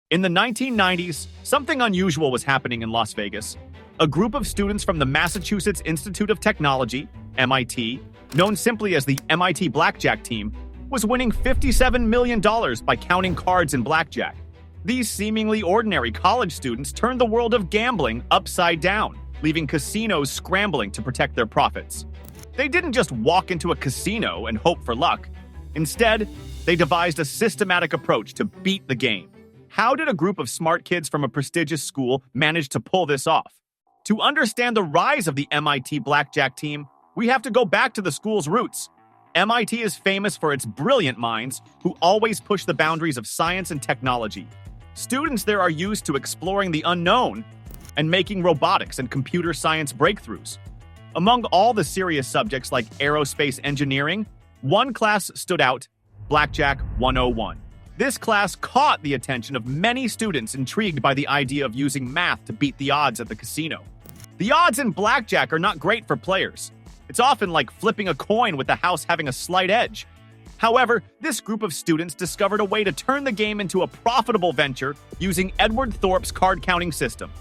In the 1990s, something unusual was happening in Las Vegas. A group of students from the Massachusetts Institute of Technology, MIT, known simply as the MIT Blackjack Team, was winning $57 million by counting cards in blackjack. These seemingly ordinary college students turned the world of gambling upside down, leaving casinos scrambling to protect their profits. They didn't just walk into a casino and hope for luck. Instead, they devised a systematic approach to beat the game. How did a group of smart kids from a prestigious school manage to pull this off? To understand the rise of the MIT Blackjack Team, we have to go back to the school's roots. MIT is famous for its brilliant minds who always push the boundaries of science and technology. Students there are used to exploring the unknown and making robotics and computer science breakthroughs. Among all the serious subjects like aerospace engineering, one class stood out, Blackjack 101. This class caught the attention of many students intrigued by the idea of using math to beat the odds at the casino. The odds in blackjack are not great for players. It's often like flipping a coin with the house having a slight edge. However, this group of students discovered a way to turn the game into a profitable venture using Edward Thorp's card-counting system.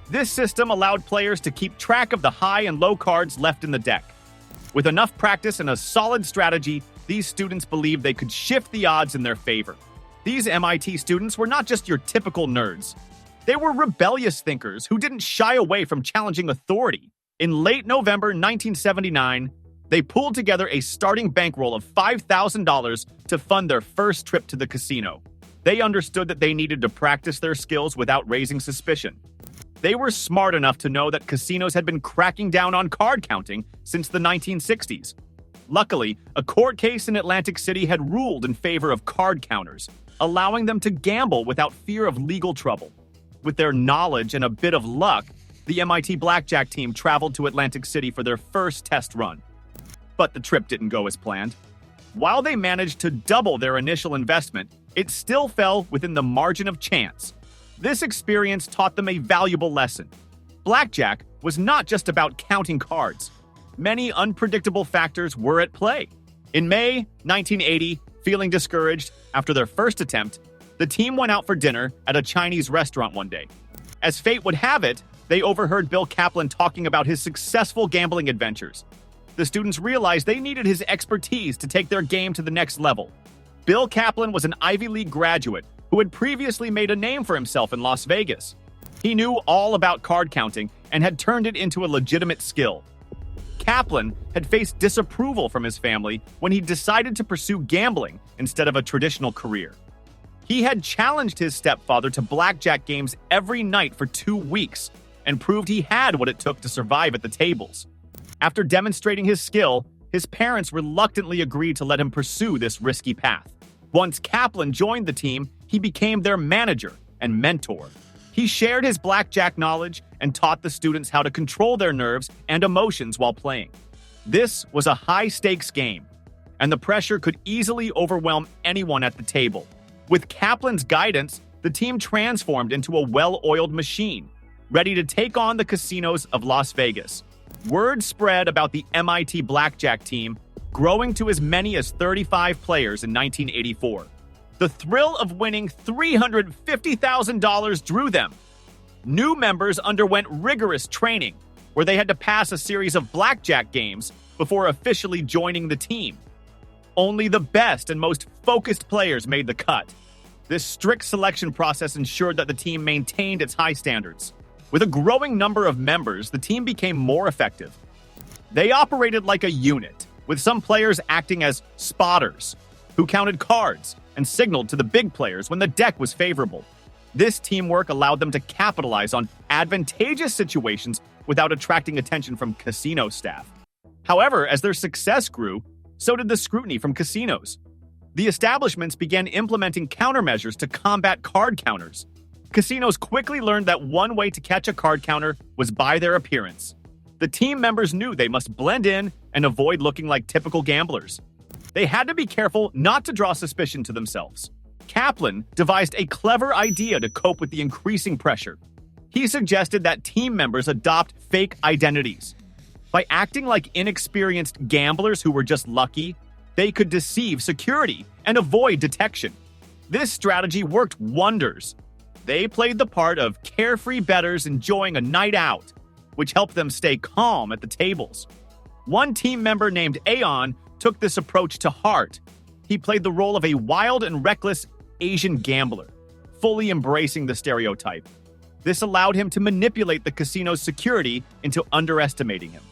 This system allowed players to keep track of the high and low cards left in the deck. With enough practice and a solid strategy, these students believed they could shift the odds in their favor. These MIT students were not just your typical nerds. They were rebellious thinkers who didn't shy away from challenging authority. In late November 1979, they pulled together a starting bankroll of $5,000 to fund their first trip to the casino. They understood that they needed to practice their skills without raising suspicion. They were smart enough to know that casinos had been cracking down on card counting since the 1960s. Luckily, a court case in Atlantic City had ruled in favor of card counters, allowing them to gamble without fear of legal trouble. With their knowledge and a bit of luck, the MIT Blackjack Team traveled to Atlantic City for their first test run. But the trip didn't go as planned. While they managed to double their initial investment, it still fell within the margin of chance. This experience taught them a valuable lesson. Blackjack was not just about counting cards. Many unpredictable factors were at play. In May 1980, feeling discouraged after their first attempt, the team went out for dinner at a Chinese restaurant one day. As fate would have it, they overheard Bill Kaplan talking about his successful gambling adventures. The students realized they needed his expertise to take their game to the next level. Bill Kaplan was an Ivy League graduate who had previously made a name for himself in Las Vegas. He knew all about card counting and had turned it into a legitimate skill. Kaplan had faced disapproval from his family when he decided to pursue gambling instead of a traditional career. He had challenged his stepfather to blackjack games every night for 2 weeks and proved he had what it took to survive at the tables. After demonstrating his skill, his parents reluctantly agreed to let him pursue this risky path. Once Kaplan joined the team, he became their manager and mentor. He shared his blackjack knowledge and taught the students how to control their nerves and emotions while playing. This was a high-stakes game, and the pressure could easily overwhelm anyone at the table. With Kaplan's guidance, the team transformed into a well-oiled machine, ready to take on the casinos of Las Vegas. Word spread about the MIT Blackjack Team, growing to as many as 35 players in 1984. The thrill of winning $350,000 drew them. New members underwent rigorous training, where they had to pass a series of blackjack games before officially joining the team. Only the best and most focused players made the cut. This strict selection process ensured that the team maintained its high standards. With a growing number of members, the team became more effective. They operated like a unit, with some players acting as spotters, who counted cards and signaled to the big players when the deck was favorable. This teamwork allowed them to capitalize on advantageous situations without attracting attention from casino staff. However, as their success grew, so did the scrutiny from casinos. The establishments began implementing countermeasures to combat card counters. Casinos quickly learned that one way to catch a card counter was by their appearance. The team members knew they must blend in and avoid looking like typical gamblers. They had to be careful not to draw suspicion to themselves. Kaplan devised a clever idea to cope with the increasing pressure. He suggested that team members adopt fake identities. By acting like inexperienced gamblers who were just lucky, they could deceive security and avoid detection. This strategy worked wonders. They played the part of carefree bettors enjoying a night out, which helped them stay calm at the tables. One team member named Aeon took this approach to heart. He played the role of a wild and reckless Asian gambler, fully embracing the stereotype. This allowed him to manipulate the casino's security into underestimating him.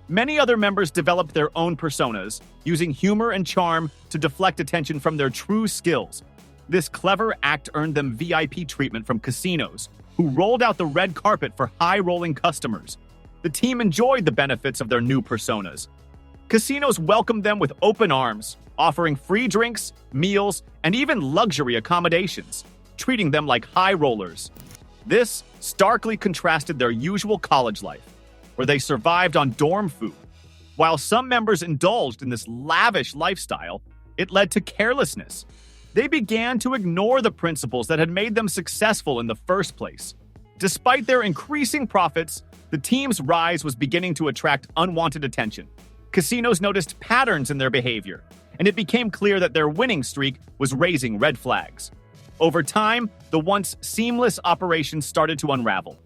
Many other members developed their own personas, using humor and charm to deflect attention from their true skills. This clever act earned them VIP treatment from casinos, who rolled out the red carpet for high-rolling customers. The team enjoyed the benefits of their new personas. Casinos welcomed them with open arms, offering free drinks, meals, and even luxury accommodations, treating them like high rollers. This starkly contrasted their usual college life, where they survived on dorm food. While some members indulged in this lavish lifestyle, it led to carelessness. They began to ignore the principles that had made them successful in the first place. Despite their increasing profits, the team's rise was beginning to attract unwanted attention. Casinos noticed patterns in their behavior, and it became clear that their winning streak was raising red flags. Over time, the once seamless operations started to unravel.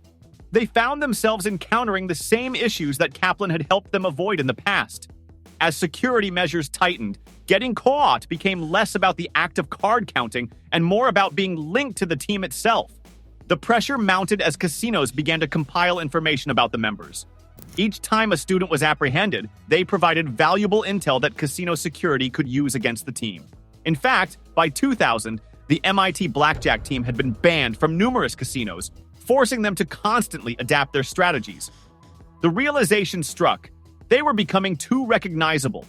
They found themselves encountering the same issues that Kaplan had helped them avoid in the past. As security measures tightened, getting caught became less about the act of card counting and more about being linked to the team itself. The pressure mounted as casinos began to compile information about the members. Each time a student was apprehended, they provided valuable intel that casino security could use against the team. In fact, by 2000, the MIT Blackjack Team had been banned from numerous casinos, forcing them to constantly adapt their strategies. The realization struck: they were becoming too recognizable,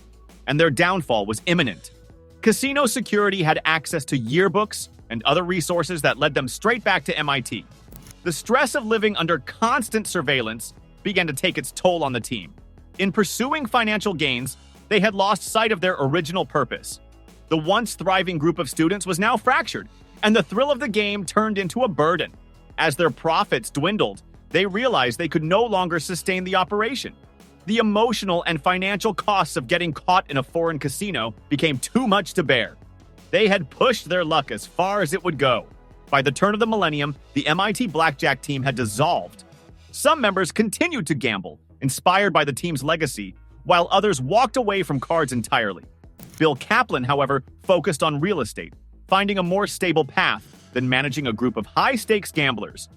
and their downfall was imminent. Casino security had access to yearbooks and other resources that led them straight back to MIT. The stress of living under constant surveillance began to take its toll on the team. In pursuing financial gains, they had lost sight of their original purpose. The once thriving group of students was now fractured, and the thrill of the game turned into a burden. As their profits dwindled, they realized they could no longer sustain the operation. The emotional and financial costs of getting caught in a foreign casino became too much to bear. They had pushed their luck as far as it would go. By the turn of the millennium, the MIT Blackjack Team had dissolved. Some members continued to gamble, inspired by the team's legacy, while others walked away from cards entirely. Bill Kaplan, however, focused on real estate, finding a more stable path than managing a group of high-stakes gamblers.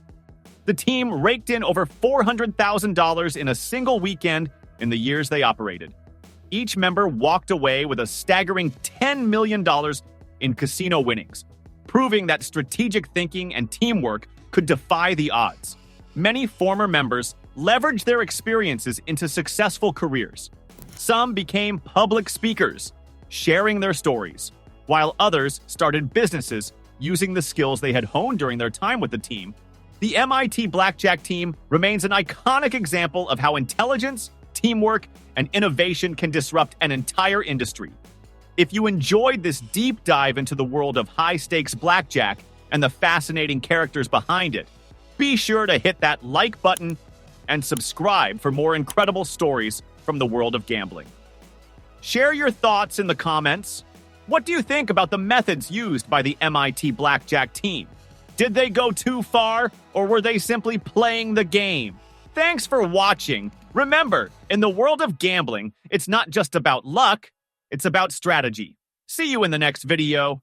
The team raked in over $400,000 in a single weekend in the years they operated. Each member walked away with a staggering $10 million in casino winnings, proving that strategic thinking and teamwork could defy the odds. Many former members leveraged their experiences into successful careers. Some became public speakers, sharing their stories, while others started businesses using the skills they had honed during their time with the team. The MIT Blackjack Team remains an iconic example of how intelligence, teamwork, and innovation can disrupt an entire industry. If you enjoyed this deep dive into the world of high-stakes blackjack and the fascinating characters behind it, be sure to hit that like button and subscribe for more incredible stories from the world of gambling. Share your thoughts in the comments. What do you think about the methods used by the MIT Blackjack Team? Did they go too far, or were they simply playing the game? Thanks for watching. Remember, in the world of gambling, it's not just about luck, it's about strategy. See you in the next video.